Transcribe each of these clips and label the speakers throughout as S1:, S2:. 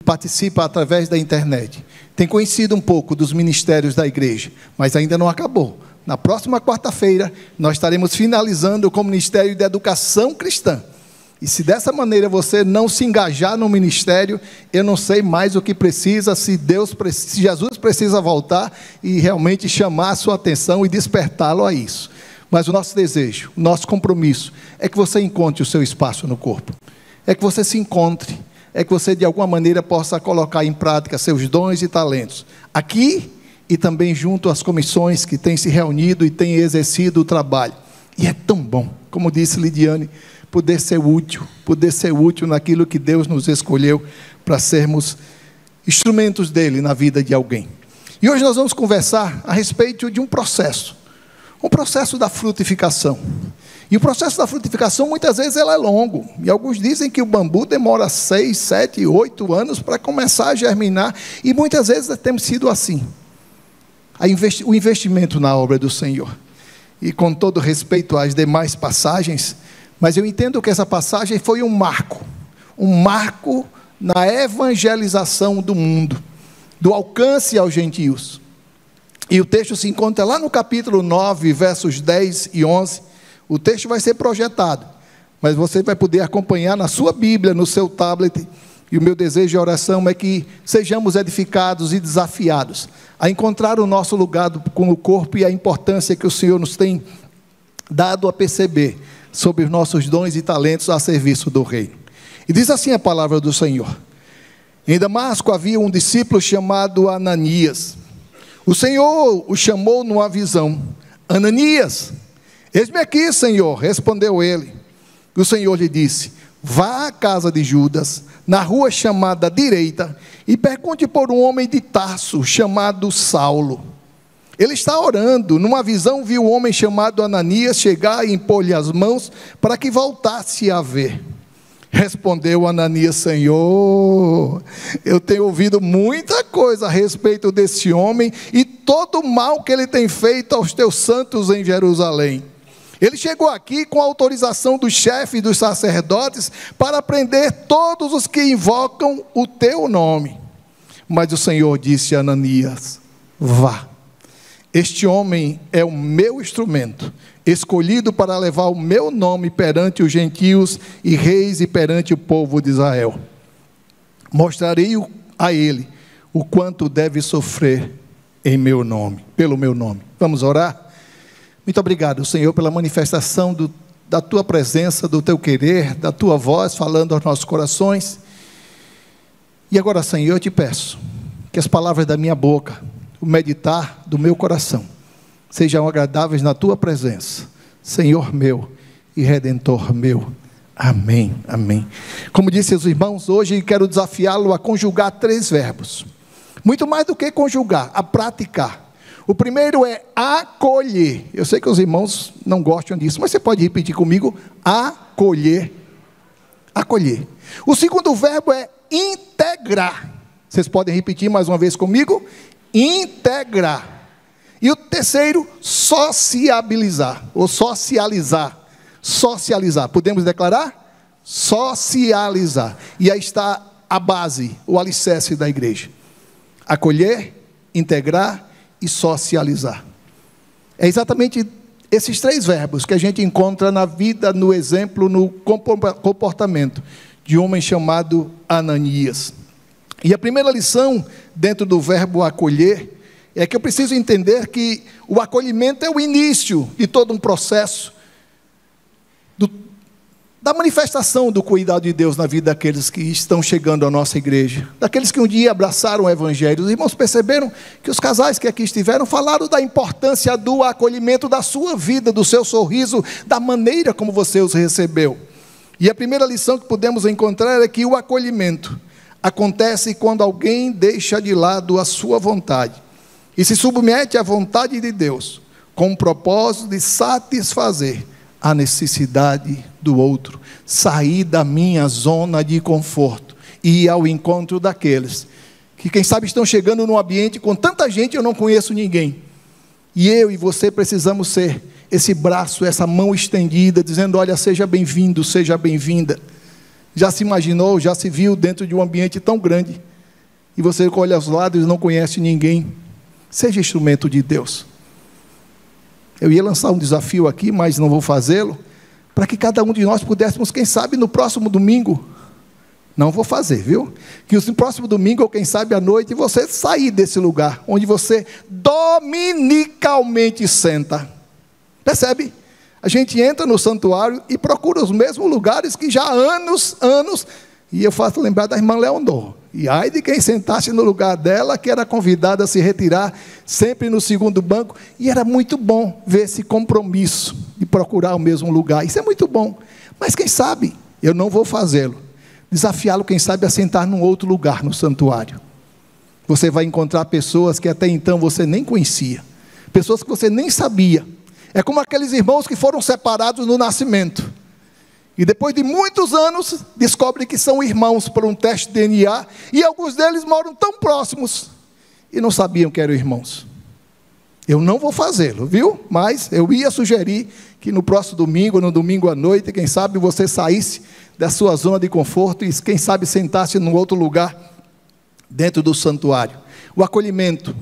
S1: participa através da internet, tem conhecido um pouco dos ministérios da igreja, mas ainda não acabou. Na próxima quarta-feira, nós estaremos finalizando com o Ministério de Educação Cristã. E se dessa maneira você não se engajar no ministério, eu não sei mais o que precisa, se Jesus precisa voltar e realmente chamar a sua atenção e despertá-lo a isso. Mas o nosso desejo, o nosso compromisso, é que você encontre o seu espaço no corpo. É que você se encontre, é que você de alguma maneira possa colocar em prática seus dons e talentos. Aqui e também junto às comissões que têm se reunido e têm exercido o trabalho. E é tão bom, como disse Lidiane, poder ser útil naquilo que Deus nos escolheu para sermos instrumentos dele na vida de alguém. E hoje nós vamos conversar a respeito de um processo da frutificação. E o processo da frutificação muitas vezes ele é longo, e alguns dizem que o bambu demora 6, 7, 8 anos para começar a germinar, e muitas vezes temos sido assim. O investimento na obra do Senhor, e com todo respeito às demais passagens, mas eu entendo que essa passagem foi um marco na evangelização do mundo, do alcance aos gentios. E o texto se encontra lá no capítulo 9, versos 10 e 11, o texto vai ser projetado, mas você vai poder acompanhar na sua Bíblia, no seu tablet, e o meu desejo e oração é que sejamos edificados e desafiados a encontrar o nosso lugar com o corpo e a importância que o Senhor nos tem dado a perceber sobre os nossos dons e talentos a serviço do reino. E diz assim a palavra do Senhor: em Damasco havia um discípulo chamado Ananias. O Senhor o chamou numa visão: Ananias. Eis-me aqui, Senhor, respondeu ele. O Senhor lhe disse: vá à casa de Judas, na rua chamada direita, e pergunte por um homem de Tarso, chamado Saulo. Ele está orando. Numa visão viu um homem chamado Ananias chegar e impor-lhe as mãos para que voltasse a ver. Respondeu Ananias: Senhor, eu tenho ouvido muita coisa a respeito desse homem e todo o mal que ele tem feito aos teus santos em Jerusalém. Ele chegou aqui com a autorização do chefe dos sacerdotes para prender todos os que invocam o teu nome. Mas o Senhor disse a Ananias: vá. Este homem é o meu instrumento, escolhido para levar o meu nome perante os gentios e reis e perante o povo de Israel. Mostrarei a ele o quanto deve sofrer em meu nome, pelo meu nome. Vamos orar? Muito obrigado, Senhor, pela manifestação da Tua presença, do Teu querer, da Tua voz falando aos nossos corações. E agora, Senhor, eu te peço que as palavras da minha boca, o meditar do meu coração, sejam agradáveis na Tua presença, Senhor meu e Redentor meu. Amém, amém. Como disse os irmãos, hoje quero desafiá-lo a conjugar 3 verbos. Muito mais do que conjugar, a praticar. O primeiro é acolher. Eu sei que os irmãos não gostam disso, mas você pode repetir comigo: acolher. Acolher. O segundo verbo é integrar. Vocês podem repetir mais uma vez comigo? Integrar. E o terceiro, sociabilizar, ou socializar. Socializar. Podemos declarar? Socializar. E aí está a base, o alicerce da igreja. Acolher, integrar e socializar. É exatamente esses 3 verbos que a gente encontra na vida, no exemplo, no comportamento de um homem chamado Ananias. E a primeira lição dentro do verbo acolher é que eu preciso entender que o acolhimento é o início de todo um processo da manifestação do cuidado de Deus na vida daqueles que estão chegando à nossa igreja, daqueles que um dia abraçaram o evangelho. Os irmãos perceberam que os casais que aqui estiveram falaram da importância do acolhimento da sua vida, do seu sorriso, da maneira como você os recebeu. E a primeira lição que podemos encontrar é que o acolhimento acontece quando alguém deixa de lado a sua vontade e se submete à vontade de Deus, com o propósito de satisfazer a necessidade do outro, sair da minha zona de conforto e ir ao encontro daqueles que, quem sabe, estão chegando num ambiente com tanta gente, eu não conheço ninguém. E eu e você precisamos ser esse braço, essa mão estendida, dizendo: olha, seja bem-vindo, seja bem-vinda. Já se imaginou, já se viu dentro de um ambiente tão grande, e você olha aos lados e não conhece ninguém, seja instrumento de Deus. Eu ia lançar um desafio aqui, mas não vou fazê-lo, para que cada um de nós pudéssemos, quem sabe, no próximo domingo, não vou fazer, viu? Que no próximo domingo, ou quem sabe à noite, você sair desse lugar, onde você dominicalmente senta. Percebe? A gente entra no santuário e procura os mesmos lugares que já há anos, e eu faço lembrar da irmã Leonor. E ai de quem sentasse no lugar dela, que era convidada a se retirar, sempre no segundo banco, e era muito bom ver esse compromisso de procurar o mesmo lugar. Isso é muito bom, mas quem sabe, eu não vou fazê-lo. Desafiá-lo, quem sabe, a sentar num outro lugar no santuário. Você vai encontrar pessoas que até então você nem conhecia, pessoas que você nem sabia. É como aqueles irmãos que foram separados no nascimento, e depois de muitos anos, descobrem que são irmãos por um teste de DNA, e alguns deles moram tão próximos, e não sabiam que eram irmãos. Eu não vou fazê-lo, viu? Mas eu ia sugerir que no próximo domingo, no domingo à noite, quem sabe você saísse da sua zona de conforto e quem sabe sentasse num outro lugar dentro do santuário. O acolhimento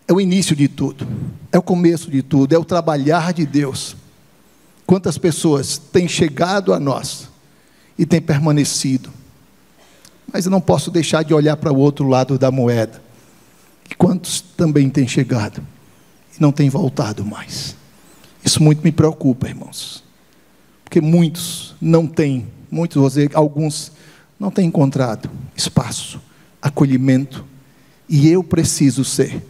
S1: é o início de tudo, é o começo de tudo, é o trabalhar de Deus. Quantas pessoas têm chegado a nós e têm permanecido, mas eu não posso deixar de olhar para o outro lado da moeda. E quantos também têm chegado e não têm voltado mais? Isso muito me preocupa, irmãos, porque muitos não têm, alguns não têm encontrado espaço, acolhimento, e eu preciso ser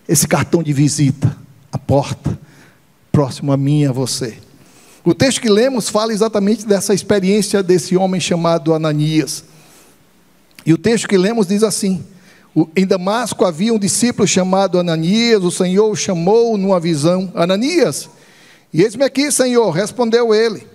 S1: esse cartão de visita, a porta, próximo a mim e a você. O texto que lemos fala exatamente dessa experiência desse homem chamado Ananias, e o texto que lemos diz assim: em Damasco havia um discípulo chamado Ananias, o Senhor o chamou numa visão: Ananias, e eis-me aqui, Senhor, respondeu ele.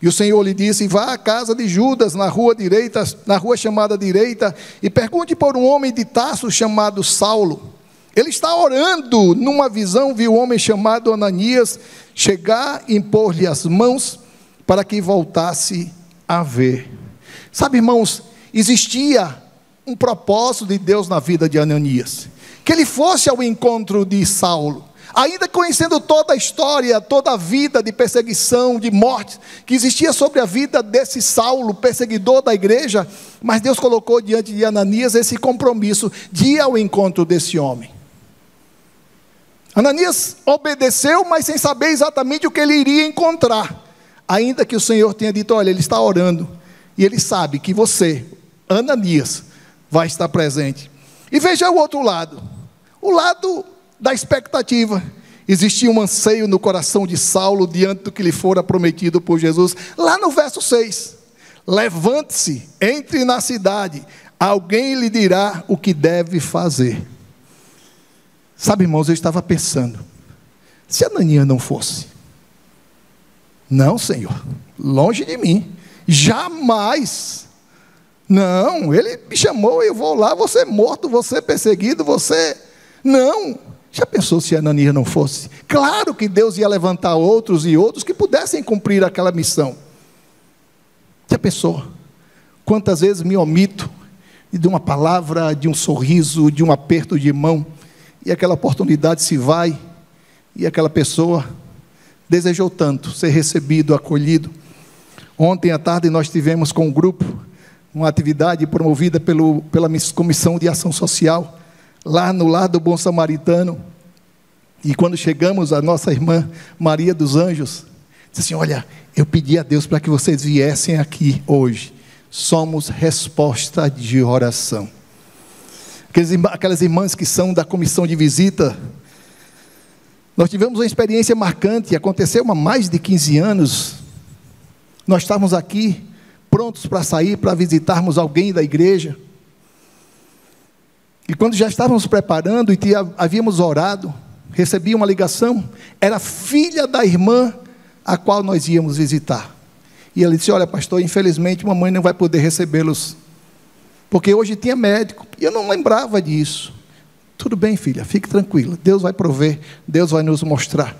S1: E o Senhor lhe disse: vá à casa de Judas, na rua chamada direita, e pergunte por um homem de Tarso chamado Saulo. Ele está orando. Numa visão viu um homem chamado Ananias chegar e impor-lhe as mãos para que voltasse a ver. Sabe, irmãos, existia um propósito de Deus na vida de Ananias, que ele fosse ao encontro de Saulo, ainda conhecendo toda a história, toda a vida de perseguição, de morte, que existia sobre a vida desse Saulo, perseguidor da igreja, mas Deus colocou diante de Ananias esse compromisso de ir ao encontro desse homem. Ananias obedeceu, mas sem saber exatamente o que ele iria encontrar, ainda que o Senhor tenha dito: olha, ele está orando, e ele sabe que você, Ananias, vai estar presente. E veja o outro lado, o lado da expectativa. Existia um anseio no coração de Saulo, diante do que lhe fora prometido por Jesus, lá no verso 6, levante-se, entre na cidade, alguém lhe dirá o que deve fazer. Sabe, irmãos, eu estava pensando, se Ananias não fosse, não, Senhor, longe de mim, jamais, não, ele me chamou, eu vou lá, vou ser morto, vou ser perseguido, não. Já pensou se Ananias não fosse? Claro que Deus ia levantar outros e outros que pudessem cumprir aquela missão. Já pensou? Quantas vezes me omito de uma palavra, de um sorriso, de um aperto de mão, e aquela oportunidade se vai, e aquela pessoa desejou tanto ser recebido, acolhido. Ontem à tarde nós tivemos com o grupo uma atividade promovida pela Comissão de Ação Social, lá no Lar do Bom Samaritano, e quando chegamos, a nossa irmã Maria dos Anjos disse assim: olha, eu pedi a Deus para que vocês viessem aqui hoje, somos resposta de oração. Aquelas irmãs que são da comissão de visita, nós tivemos uma experiência marcante, aconteceu há mais de 15 anos, nós estávamos aqui, prontos para sair, para visitarmos alguém da igreja, e quando já estávamos preparando e havíamos orado, recebi uma ligação, era filha da irmã a qual nós íamos visitar, e ela disse: olha, pastor, infelizmente mamãe não vai poder recebê-los, porque hoje tinha médico, e eu não lembrava disso. Tudo bem, filha, fique tranquila, Deus vai prover, Deus vai nos mostrar.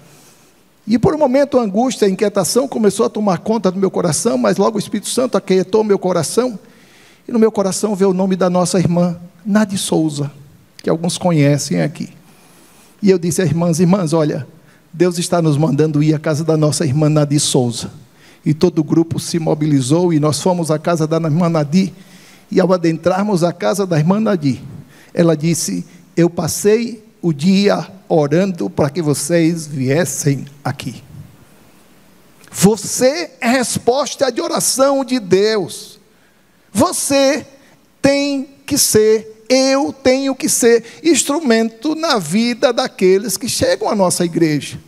S1: E por um momento a angústia, a inquietação começou a tomar conta do meu coração, mas logo o Espírito Santo aquietou meu coração, E no meu coração veio o nome da nossa irmã Nadi Souza, que alguns conhecem aqui. E eu disse às irmãs, olha, Deus está nos mandando ir à casa da nossa irmã Nadi Souza. E todo o grupo se mobilizou e nós fomos à casa da irmã Nadi. E ao adentrarmos a casa da irmã Nadi, ela disse, eu passei o dia orando para que vocês viessem aqui. Você é resposta de oração de Deus. Você tem que ser, eu tenho que ser instrumento na vida daqueles que chegam à nossa igreja.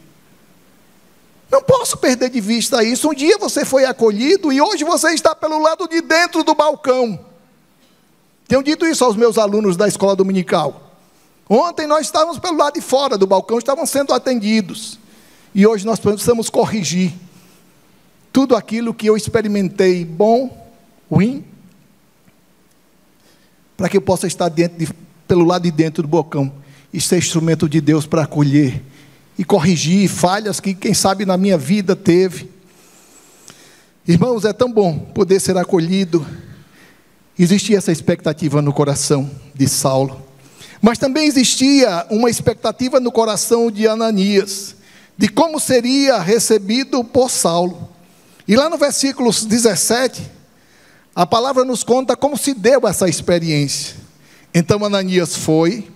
S1: Não posso perder de vista isso. Um dia você foi acolhido e hoje você está pelo lado de dentro do balcão. Tenho dito isso aos meus alunos da escola dominical. Ontem nós estávamos pelo lado de fora do balcão, estavam sendo atendidos. E hoje nós precisamos corrigir tudo aquilo que eu experimentei, bom, ruim, para que eu possa estar pelo lado de dentro do balcão e ser instrumento de Deus para acolher e corrigir falhas que, quem sabe, na minha vida teve. Irmãos, é tão bom poder ser acolhido. Existia essa expectativa no coração de Saulo, mas também existia uma expectativa no coração de Ananias, de como seria recebido por Saulo. E lá no versículo 17, a palavra nos conta como se deu essa experiência. Então Ananias foi,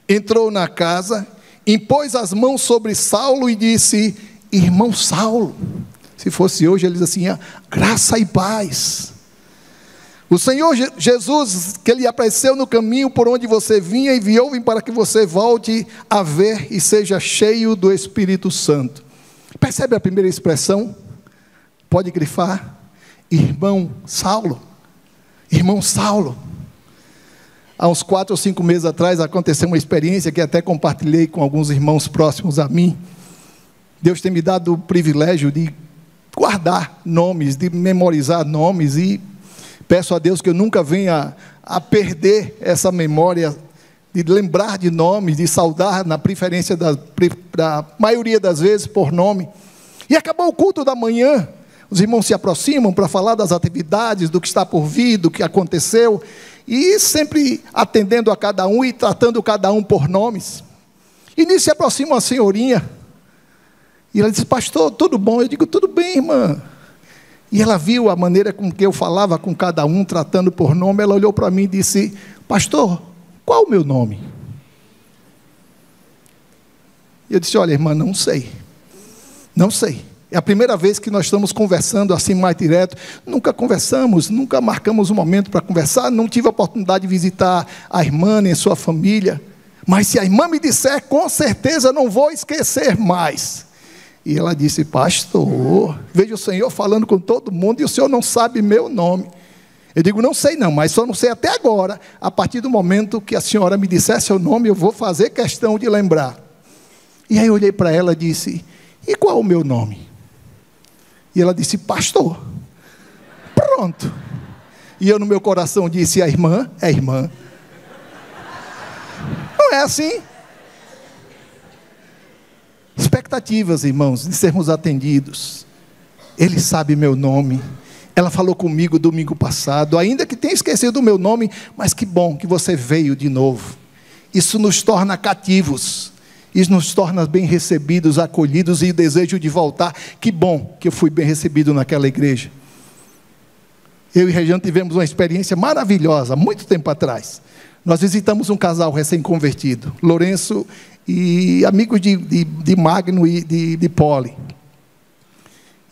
S1: entrou na casa, impôs as mãos sobre Saulo e disse, irmão Saulo, se fosse hoje ele diz assim, graça e paz. O Senhor Jesus, que lhe apareceu no caminho por onde você vinha, enviou-me para que você volte a ver e seja cheio do Espírito Santo. Percebe a primeira expressão? Pode grifar, irmão Saulo. Irmão Saulo. Há uns 4 ou 5 meses atrás aconteceu uma experiência que até compartilhei com alguns irmãos próximos a mim. Deus tem me dado o privilégio de guardar nomes, de memorizar nomes, e peço a Deus que eu nunca venha a perder essa memória, de lembrar de nomes, de saudar na preferência da maioria das vezes por nome. E acabou o culto da manhã, os irmãos se aproximam para falar das atividades, do que está por vir, do que aconteceu, e sempre atendendo a cada um e tratando cada um por nomes. E nisso se aproxima uma senhorinha, e ela disse, pastor, tudo bom? Eu digo, tudo bem, irmã. E ela viu a maneira com que eu falava com cada um, tratando por nome. Ela olhou para mim e disse, pastor, qual o meu nome? E eu disse, olha, irmã, não sei. Não sei. É a primeira vez que nós estamos conversando assim mais direto. Nunca conversamos, nunca marcamos um momento para conversar. Não tive a oportunidade de visitar a irmã nem a sua família. Mas se a irmã me disser, com certeza não vou esquecer mais. E ela disse, pastor, veja o Senhor falando com todo mundo e o Senhor não sabe meu nome. Eu digo, não sei não, mas só não sei até agora. A partir do momento que a senhora me disser seu nome, eu vou fazer questão de lembrar. E aí eu olhei para ela e disse, e qual o meu nome? E ela disse, pastor. Pronto. E eu no meu coração disse, a irmã é irmã. Não é assim? Expectativas, irmãos, de sermos atendidos. Ele sabe meu nome. Ela falou comigo domingo passado, ainda que tenha esquecido o meu nome, mas que bom que você veio de novo. Isso nos torna cativos. Isso nos torna bem recebidos, acolhidos, e o desejo de voltar. Que bom que eu fui bem recebido naquela igreja. Eu e Regiane tivemos uma experiência maravilhosa, muito tempo atrás. Nós visitamos um casal recém-convertido, Lourenço e amigos de Magno e de Poli.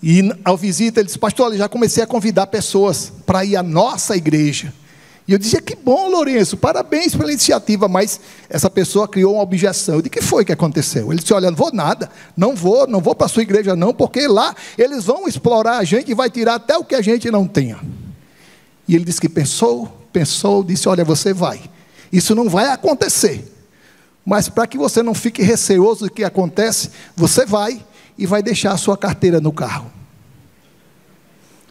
S1: E ao visita, ele disse, pastor, eu já comecei a convidar pessoas para ir à nossa igreja. E eu dizia, que bom, Lourenço, parabéns pela iniciativa, mas essa pessoa criou uma objeção. Eu disse, o que foi que aconteceu? Ele disse, olha, não vou nada, não vou para a sua igreja não, porque lá eles vão explorar a gente e vai tirar até o que a gente não tenha. E ele disse que pensou, disse, olha, você vai. Isso não vai acontecer. Mas para que você não fique receoso do que acontece, você vai e vai deixar a sua carteira no carro.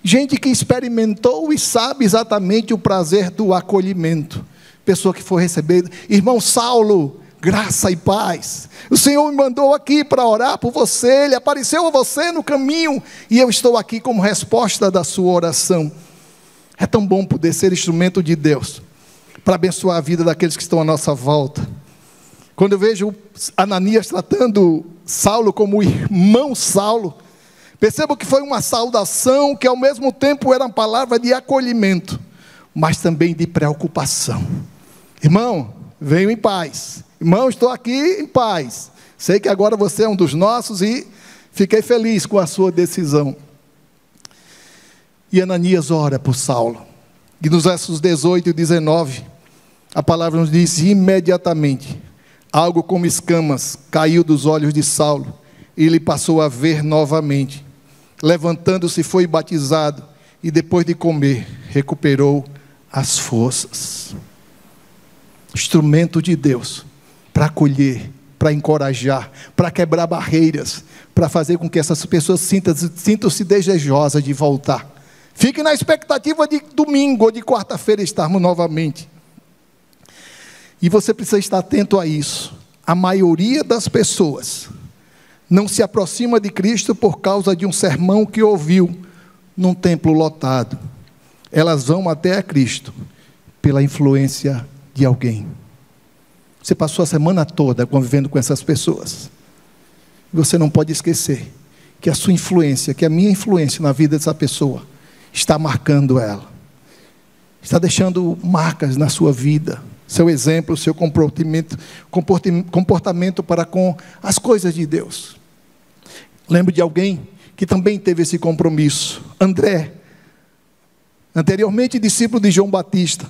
S1: Gente que experimentou e sabe exatamente o prazer do acolhimento. Pessoa que foi recebida. Irmão Saulo, graça e paz. O Senhor me mandou aqui para orar por você. Ele apareceu a você no caminho. E eu estou aqui como resposta da sua oração. É tão bom poder ser instrumento de Deus para abençoar a vida daqueles que estão à nossa volta. Quando eu vejo Ananias tratando Saulo como irmão Saulo, percebo que foi uma saudação que ao mesmo tempo era uma palavra de acolhimento, mas também de preocupação. Irmão, venho em paz. Irmão, estou aqui em paz. Sei que agora você é um dos nossos e fiquei feliz com a sua decisão. E Ananias ora por Saulo. E nos versos 18 e 19, a palavra nos diz: imediatamente, algo como escamas caiu dos olhos de Saulo, e ele passou a ver novamente. Levantando-se, foi batizado, e depois de comer, recuperou as forças. Instrumento de Deus para acolher, para encorajar, para quebrar barreiras, para fazer com que essas pessoas sintam-se desejosas de voltar. Fique na expectativa de domingo ou de quarta-feira estarmos novamente. E você precisa estar atento a isso. A maioria das pessoas não se aproxima de Cristo por causa de um sermão que ouviu num templo lotado. Elas vão até a Cristo pela influência de alguém. Você passou a semana toda convivendo com essas pessoas. Você não pode esquecer que a sua influência, que a minha influência na vida dessa pessoa está marcando ela. Está deixando marcas na sua vida. Seu exemplo, seu comportamento para com as coisas de Deus. Lembro de alguém que também teve esse compromisso. André, anteriormente discípulo de João Batista.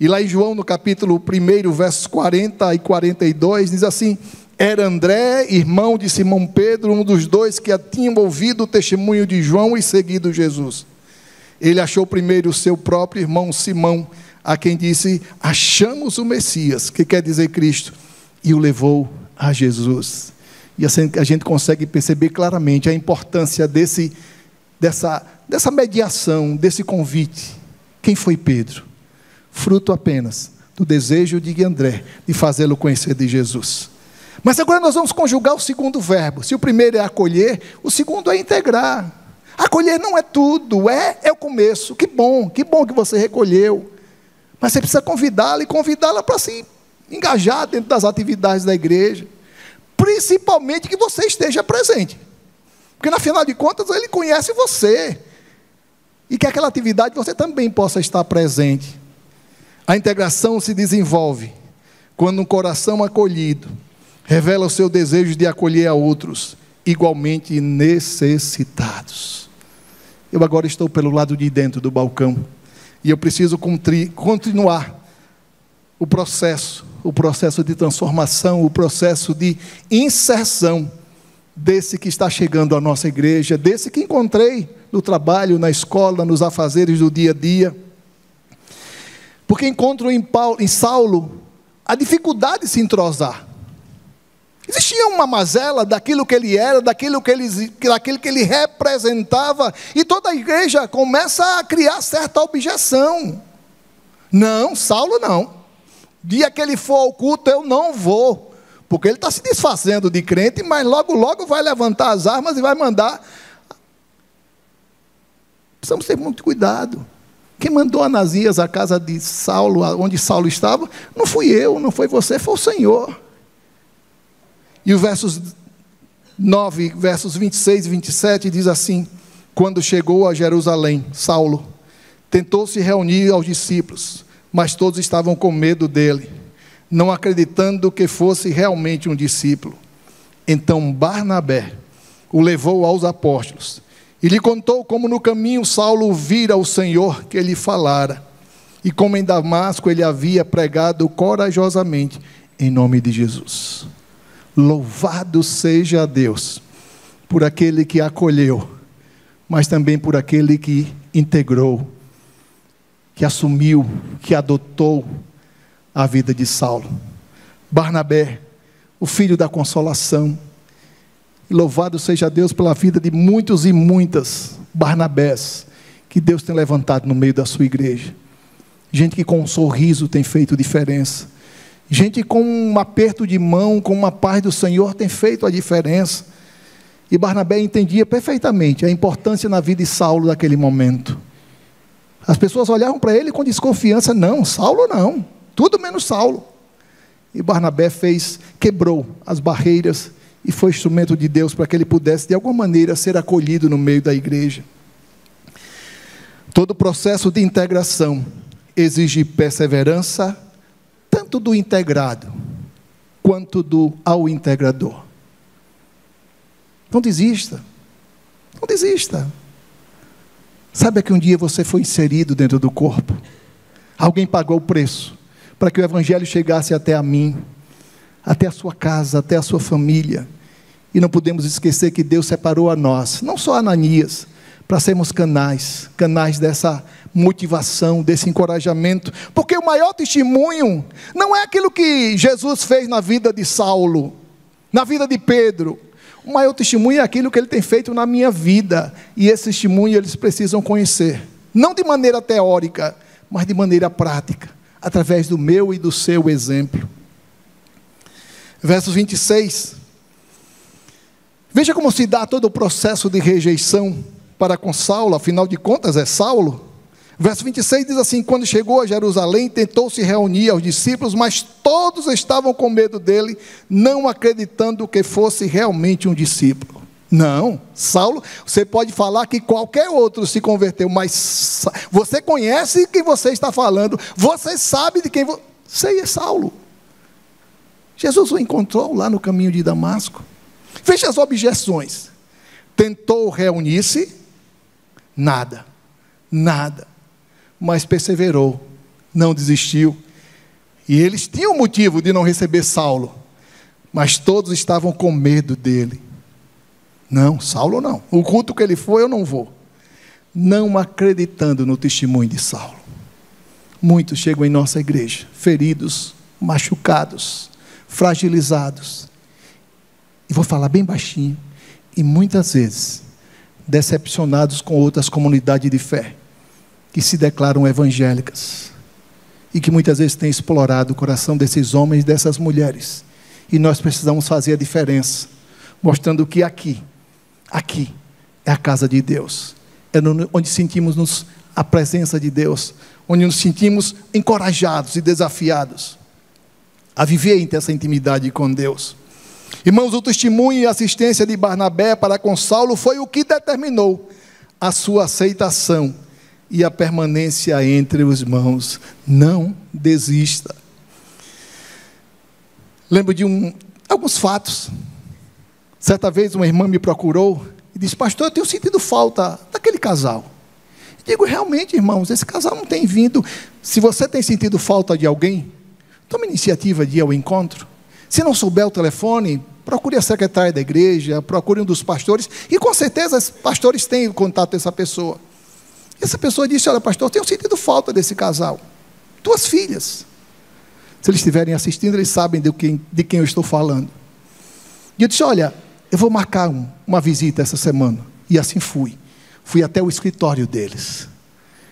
S1: E lá em João, no capítulo 1, versos 40 e 42, diz assim: era André, irmão de Simão Pedro, um dos dois que tinham ouvido o testemunho de João e seguido Jesus. Ele achou primeiro o seu próprio irmão Simão, a quem disse: achamos o Messias, que quer dizer Cristo, e o levou a Jesus. E assim a gente consegue perceber claramente a importância dessa mediação, desse convite. Quem foi Pedro? Fruto apenas do desejo de André de fazê-lo conhecer de Jesus. Mas agora nós vamos conjugar o segundo verbo. Se o primeiro é acolher, o segundo é integrar. Acolher não é tudo, é o começo. Que bom que você recolheu. Mas você precisa convidá-la e convidá-la para se engajar dentro das atividades da igreja. Principalmente que você esteja presente. Porque, na final de contas, ele conhece você. E que aquela atividade você também possa estar presente. A integração se desenvolve quando um coração acolhido revela o seu desejo de acolher a outros igualmente necessitados. Eu agora estou pelo lado de dentro do balcão. E eu preciso continuar o processo de transformação, o processo de inserção desse que está chegando à nossa igreja, desse que encontrei no trabalho, na escola, nos afazeres do dia a dia. Porque encontro em Saulo a dificuldade de se entrosar. Existia uma mazela daquilo que ele era, daquilo que ele representava, e toda a igreja começa a criar certa objeção. Não, Saulo não. Dia que ele for ao culto, eu não vou, porque ele está se desfazendo de crente, mas logo, logo vai levantar as armas e vai mandar. Precisamos ter muito cuidado. Quem mandou Ananias à casa de Saulo, onde Saulo estava, não fui eu, não foi você, foi o Senhor. E o versos 9, versos 26 e 27 diz assim: quando chegou a Jerusalém, Saulo tentou se reunir aos discípulos, mas todos estavam com medo dele, não acreditando que fosse realmente um discípulo. Então Barnabé o levou aos apóstolos e lhe contou como no caminho Saulo vira o Senhor que lhe falara, e como em Damasco ele havia pregado corajosamente em nome de Jesus. Louvado seja Deus por aquele que acolheu, mas também por aquele que integrou, que assumiu, que adotou a vida de Saulo. Barnabé, o filho da consolação. Louvado seja Deus pela vida de muitos e muitas Barnabés que Deus tem levantado no meio da sua igreja. Gente que com um sorriso tem feito diferença. Gente com um aperto de mão, com uma paz do Senhor tem feito a diferença. E Barnabé entendia perfeitamente a importância na vida de Saulo naquele momento. As pessoas olhavam para ele com desconfiança. Não, Saulo não, tudo menos Saulo. E Barnabé quebrou as barreiras e foi instrumento de Deus para que ele pudesse de alguma maneira ser acolhido no meio da igreja. Todo processo de integração exige perseverança, tanto do integrado quanto ao integrador. Não desista, não desista. Saiba que um dia você foi inserido dentro do corpo. Alguém pagou o preço para que o evangelho chegasse até a mim, até a sua casa, até a sua família. E não podemos esquecer que Deus separou a nós, não só Ananias, para sermos canais dessa motivação, desse encorajamento. Porque o maior testemunho não é aquilo que Jesus fez na vida de Saulo, na vida de Pedro. O maior testemunho é aquilo que ele tem feito na minha vida. E esse testemunho eles precisam conhecer. Não de maneira teórica, mas de maneira prática. Através do meu e do seu exemplo. Verso 26. Veja como se dá todo o processo de rejeição para com Saulo. Afinal de contas é Saulo. Verso 26 diz assim: quando chegou a Jerusalém, tentou se reunir aos discípulos, mas todos estavam com medo dele, não acreditando que fosse realmente um discípulo. Não, Saulo, você pode falar que qualquer outro se converteu, mas você conhece quem você está falando, você sabe de quem você é. Saulo. Jesus o encontrou lá no caminho de Damasco. Veja as objeções. Tentou reunir-se, nada, mas perseverou, não desistiu. E eles tinham motivo de não receber Saulo, mas todos estavam com medo dele. Não, Saulo não, o culto que ele foi eu não vou. Não acreditando no testemunho de Saulo. Muitos chegam em nossa igreja, feridos, machucados, fragilizados. E vou falar bem baixinho, e muitas vezes decepcionados com outras comunidades de fé, que se declaram evangélicas, e que muitas vezes têm explorado o coração desses homens e dessas mulheres. E nós precisamos fazer a diferença, mostrando que aqui é a casa de Deus, é onde sentimos a presença de Deus, onde nos sentimos encorajados e desafiados a viver essa intimidade com Deus. Irmãos, o testemunho e a assistência de Barnabé para com Saulo foi o que determinou a sua aceitação e a permanência entre os irmãos. Não desista. Lembro de alguns fatos. Certa vez uma irmã me procurou e disse: pastor, eu tenho sentido falta daquele casal. Digo: realmente, irmãos, esse casal não tem vindo. Se você tem sentido falta de alguém, tome a iniciativa de ir ao encontro. Se não souber o telefone, procure a secretária da igreja, procure um dos pastores, e com certeza os pastores têm o contato dessa pessoa. Essa pessoa disse: olha, pastor, eu tenho sentido falta desse casal. 2 filhas. Se eles estiverem assistindo, eles sabem de quem eu estou falando. E eu disse: olha, eu vou marcar uma visita essa semana. E assim fui. Fui até o escritório deles.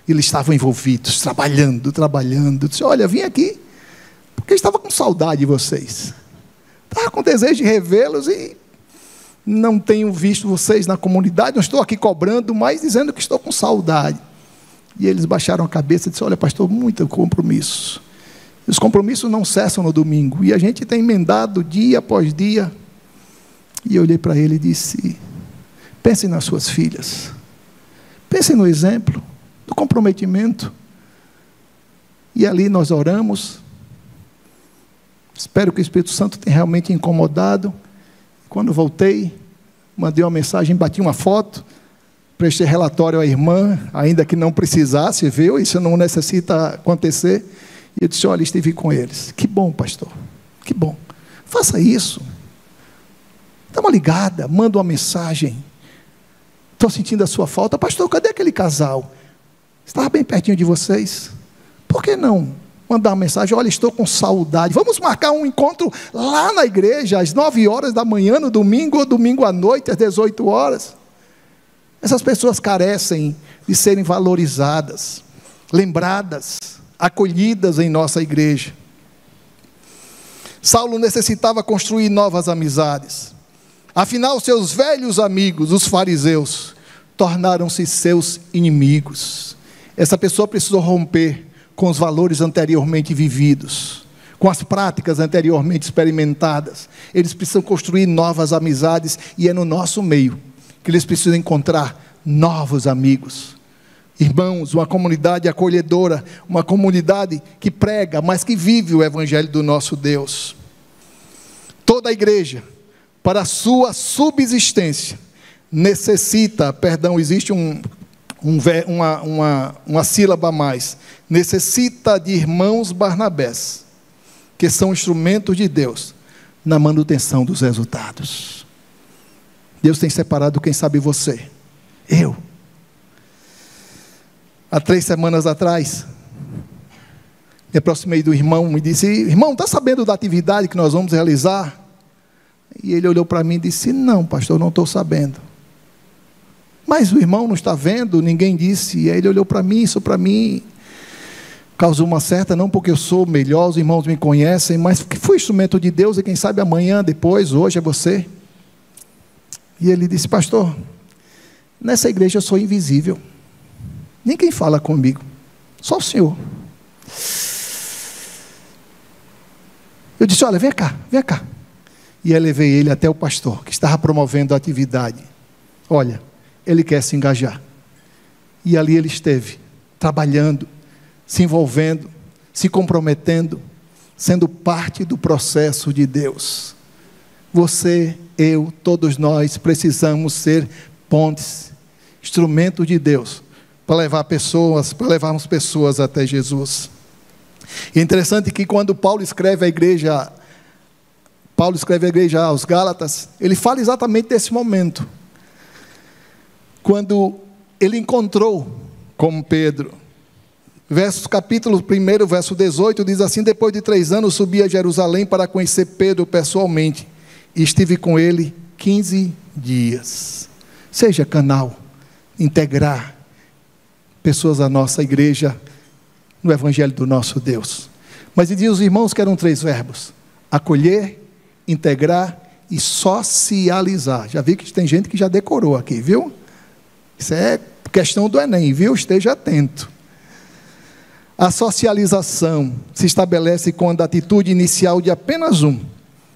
S1: Eles estavam envolvidos, trabalhando. Eu disse: olha, vim aqui porque eu estava com saudade de vocês. Estava com desejo de revê-los e não tenho visto vocês na comunidade. Não estou aqui cobrando, mas dizendo que estou com saudade. E eles baixaram a cabeça e disseram: olha, pastor, muito compromisso. E os compromissos não cessam no domingo. E a gente tem emendado dia após dia. E eu olhei para ele e disse: pensem nas suas filhas. Pensem no exemplo, do comprometimento. E ali nós oramos. Espero que o Espírito Santo tenha realmente incomodado. Quando voltei, mandei uma mensagem, bati uma foto, prestei relatório à irmã, ainda que não precisasse, viu? Isso não necessita acontecer. E eu disse: olha, estive com eles. Que bom, pastor, que bom. Faça isso. Dá uma ligada, manda uma mensagem. Estou sentindo a sua falta. Pastor, cadê aquele casal? Estava bem pertinho de vocês. Por que não mandar uma mensagem? Olha, estou com saudade. Vamos marcar um encontro lá na igreja, às 9 horas da manhã, no domingo, ou domingo à noite, às 18 horas. Essas pessoas carecem de serem valorizadas, lembradas, acolhidas em nossa igreja. Saulo necessitava construir novas amizades. Afinal, seus velhos amigos, os fariseus, tornaram-se seus inimigos. Essa pessoa precisou romper com os valores anteriormente vividos, com as práticas anteriormente experimentadas. Eles precisam construir novas amizades, e é no nosso meio que eles precisam encontrar novos amigos. Irmãos, uma comunidade acolhedora, uma comunidade que prega, mas que vive o Evangelho do nosso Deus. Toda a igreja, para a sua subsistência, necessita, existe uma sílaba a mais, necessita de irmãos Barnabés, que são instrumentos de Deus na manutenção dos resultados. Deus tem separado, quem sabe você, eu. Há 3 semanas atrás, me aproximei do irmão e disse: irmão, está sabendo da atividade que nós vamos realizar? E ele olhou para mim e disse: não, pastor, não estou sabendo. Mas o irmão não está vendo, ninguém disse. E aí ele olhou para mim, isso para mim causou uma certa, não porque eu sou melhor, os irmãos me conhecem, mas porque fui instrumento de Deus, e quem sabe amanhã, depois, hoje é você. E ele disse: pastor, nessa igreja eu sou invisível, ninguém fala comigo, só o senhor. Eu disse: olha, vem cá. E eu levei ele até o pastor, que estava promovendo a atividade. Olha, ele quer se engajar. E ali ele esteve, trabalhando, se envolvendo, se comprometendo, sendo parte do processo de Deus. Você, eu, todos nós precisamos ser pontes, instrumentos de Deus, para levarmos pessoas até Jesus. E é interessante que quando Paulo escreve a igreja aos Gálatas, ele fala exatamente desse momento, quando ele encontrou com Pedro. Capítulo 1, verso 18, diz assim: depois de 3 anos subi a Jerusalém para conhecer Pedro pessoalmente, e estive com ele 15 dias. Seja canal, integrar pessoas à nossa igreja, no Evangelho do nosso Deus. Mas ele diz os irmãos que eram 3 verbos: acolher, integrar e socializar. Já vi que tem gente que já decorou aqui, viu? Isso é questão do Enem, viu? Esteja atento. A socialização se estabelece quando a atitude inicial de apenas um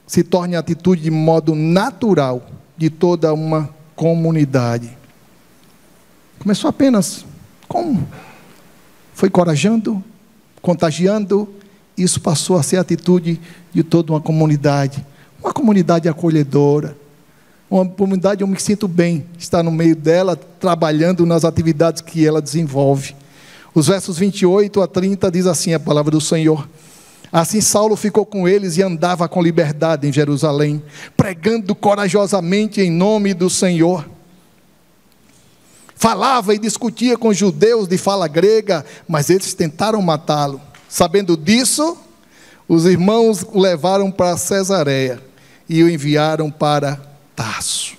S1: se torna a atitude de modo natural de toda uma comunidade. Começou apenas como? Foi corajando, contagiando, isso passou a ser a atitude de toda uma comunidade acolhedora, uma comunidade onde eu me sinto bem, estar no meio dela, trabalhando nas atividades que ela desenvolve. Os versos 28 a 30 diz assim a palavra do Senhor: assim Saulo ficou com eles e andava com liberdade em Jerusalém, pregando corajosamente em nome do Senhor. Falava e discutia com judeus de fala grega, mas eles tentaram matá-lo. Sabendo disso, os irmãos o levaram para Cesareia e o enviaram para Tarso.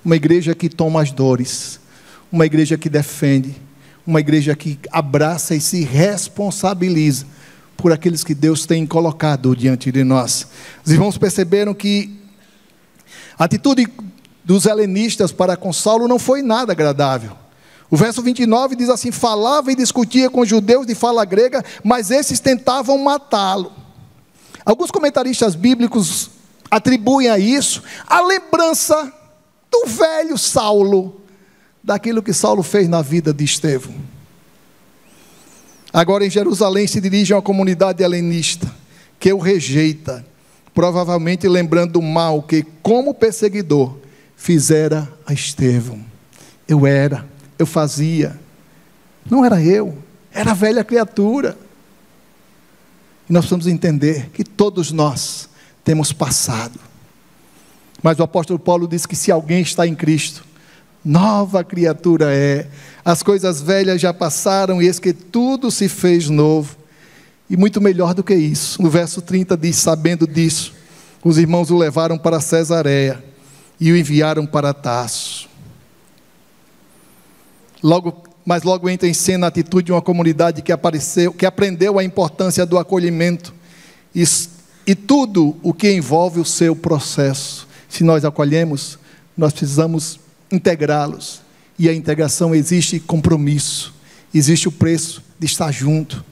S1: Uma igreja que toma as dores, uma igreja que defende, uma igreja que abraça e se responsabiliza por aqueles que Deus tem colocado diante de nós. Os irmãos perceberam que a atitude dos helenistas para com Saulo não foi nada agradável. O verso 29 diz assim: falava e discutia com judeus de fala grega, mas esses tentavam matá-lo. Alguns comentaristas bíblicos atribuem a isso a lembrança do velho Saulo, daquilo que Saulo fez na vida de Estevão. Agora em Jerusalém se dirige a uma comunidade helenista que o rejeita, provavelmente lembrando o mal que, como perseguidor, fizera a Estevão. Eu fazia, não era eu, era a velha criatura. E nós precisamos entender que todos nós temos passado, mas o apóstolo Paulo diz que se alguém está em Cristo, nova criatura é, as coisas velhas já passaram e eis que tudo se fez novo. E muito melhor do que isso, no verso 30 diz: sabendo disso, os irmãos o levaram para Cesareia e o enviaram para Tarso. Mas logo entra em cena a atitude de uma comunidade que aprendeu a importância do acolhimento e tudo o que envolve o seu processo. Se nós acolhemos, nós precisamos integrá-los, e a integração exige compromisso, existe o preço de estar junto.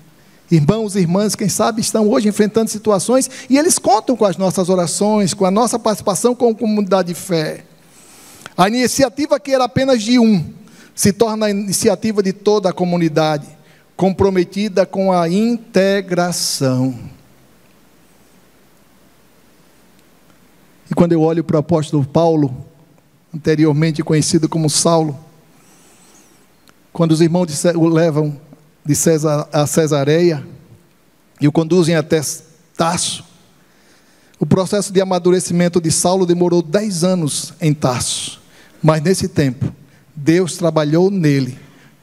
S1: Irmãos e irmãs, quem sabe estão hoje enfrentando situações e eles contam com as nossas orações, com a nossa participação como comunidade de fé. A iniciativa que era apenas de um, se torna a iniciativa de toda a comunidade, comprometida com a integração. E quando eu olho para o apóstolo Paulo, anteriormente conhecido como Saulo, quando os irmãos o levam a Cesareia e o conduzem até Tarso, o processo de amadurecimento de Saulo demorou 10 anos em Tarso, mas nesse tempo, Deus trabalhou nele,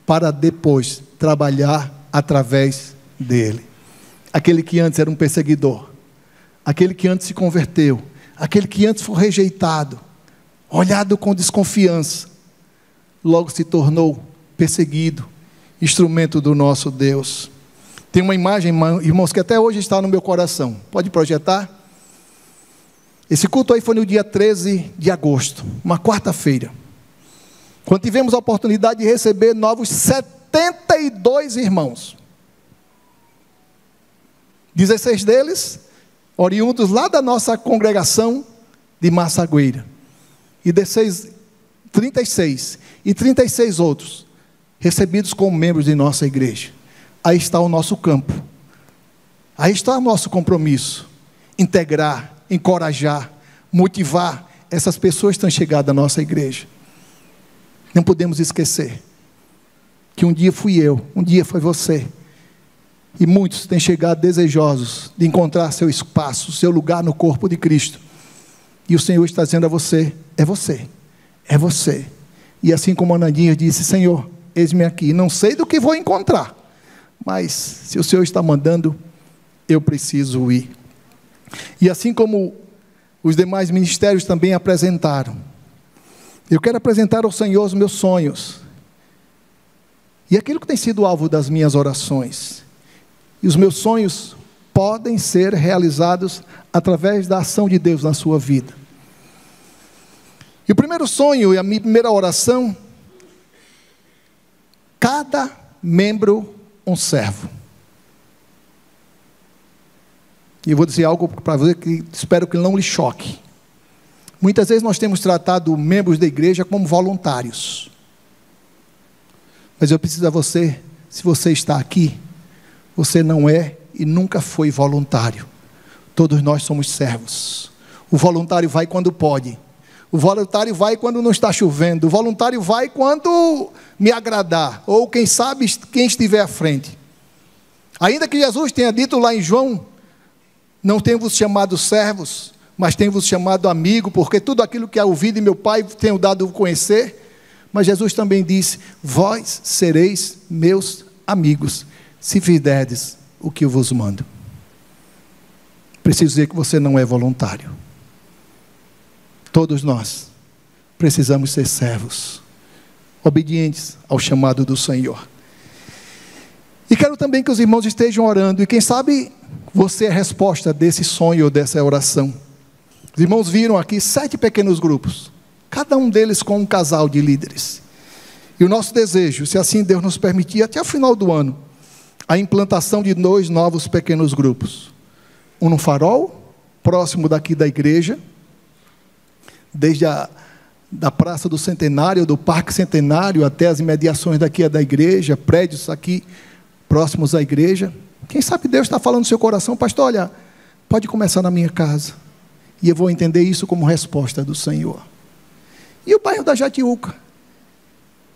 S1: para depois trabalhar através dele. Aquele que antes era um perseguidor, aquele que antes se converteu, aquele que antes foi rejeitado, olhado com desconfiança, logo se tornou perseguido, instrumento do nosso Deus. Tem uma imagem, irmãos, que até hoje está no meu coração. Pode projetar? Esse culto aí foi no dia 13 de agosto, uma quarta-feira, quando tivemos a oportunidade de receber novos 72 irmãos. 16 deles, oriundos lá da nossa congregação de Massagueira. E 36 outros, recebidos como membros de nossa igreja. Aí está o nosso campo. Aí está o nosso compromisso. Integrar, encorajar, motivar essas pessoas que estão chegando à nossa igreja. Não podemos esquecer que um dia fui eu, um dia foi você. E muitos têm chegado desejosos de encontrar seu espaço, seu lugar no corpo de Cristo. E o Senhor está dizendo a você, é você, é você. E assim como Ananias disse, Senhor, eis-me aqui, não sei do que vou encontrar, mas se o Senhor está mandando, eu preciso ir. E assim como os demais ministérios também apresentaram, eu quero apresentar ao Senhor os meus sonhos, e aquilo que tem sido alvo das minhas orações. E os meus sonhos podem ser realizados através da ação de Deus na sua vida. E o primeiro sonho e a minha primeira oração, cada membro um servo. E eu vou dizer algo para você que espero que não lhe choque. Muitas vezes nós temos tratado membros da igreja como voluntários. Mas eu preciso a você, se você está aqui, você não é e nunca foi voluntário. Todos nós somos servos. O voluntário vai quando pode. O voluntário vai quando não está chovendo. O voluntário vai quando me agradar. Ou quem sabe, quem estiver à frente. Ainda que Jesus tenha dito lá em João, não tenho vos chamado servos, mas tenho vos chamado amigo, porque tudo aquilo que é ouvido de meu Pai tenho dado a conhecer. Mas Jesus também disse, vós sereis meus amigos, se fizerdes o que eu vos mando. Preciso dizer que você não é voluntário. Todos nós precisamos ser servos, obedientes ao chamado do Senhor. E quero também que os irmãos estejam orando, e quem sabe você é a resposta desse sonho ou dessa oração. Os irmãos viram aqui 7 pequenos grupos, cada um deles com um casal de líderes. E o nosso desejo, se assim Deus nos permitir, até o final do ano, a implantação de 2 novos pequenos grupos. Um no Farol, próximo daqui da igreja, desde da Praça do Centenário, do Parque Centenário, até as imediações daqui da igreja, prédios aqui próximos à igreja. Quem sabe Deus está falando no seu coração, pastor, olha, pode começar na minha casa, e eu vou entender isso como resposta do Senhor. E o bairro da Jatiuca,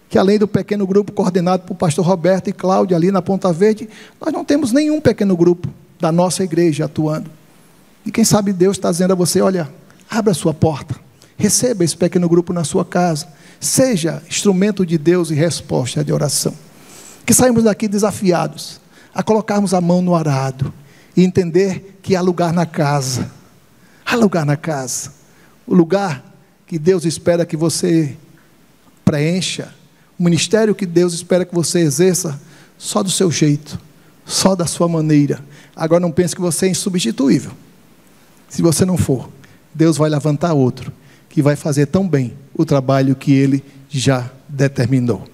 S1: que além do pequeno grupo coordenado por pastor Roberto e Cláudia ali na Ponta Verde, nós não temos nenhum pequeno grupo da nossa igreja atuando. E quem sabe Deus está dizendo a você, olha, abra a sua porta, receba esse pequeno grupo na sua casa, seja instrumento de Deus e resposta de oração. Que saímos daqui desafiados a colocarmos a mão no arado e entender que há lugar na casa. Há lugar na casa. O lugar que Deus espera que você preencha. O ministério que Deus espera que você exerça só do seu jeito, só da sua maneira. Agora não pense que você é insubstituível. Se você não for, Deus vai levantar outro que vai fazer tão bem o trabalho que Ele já determinou.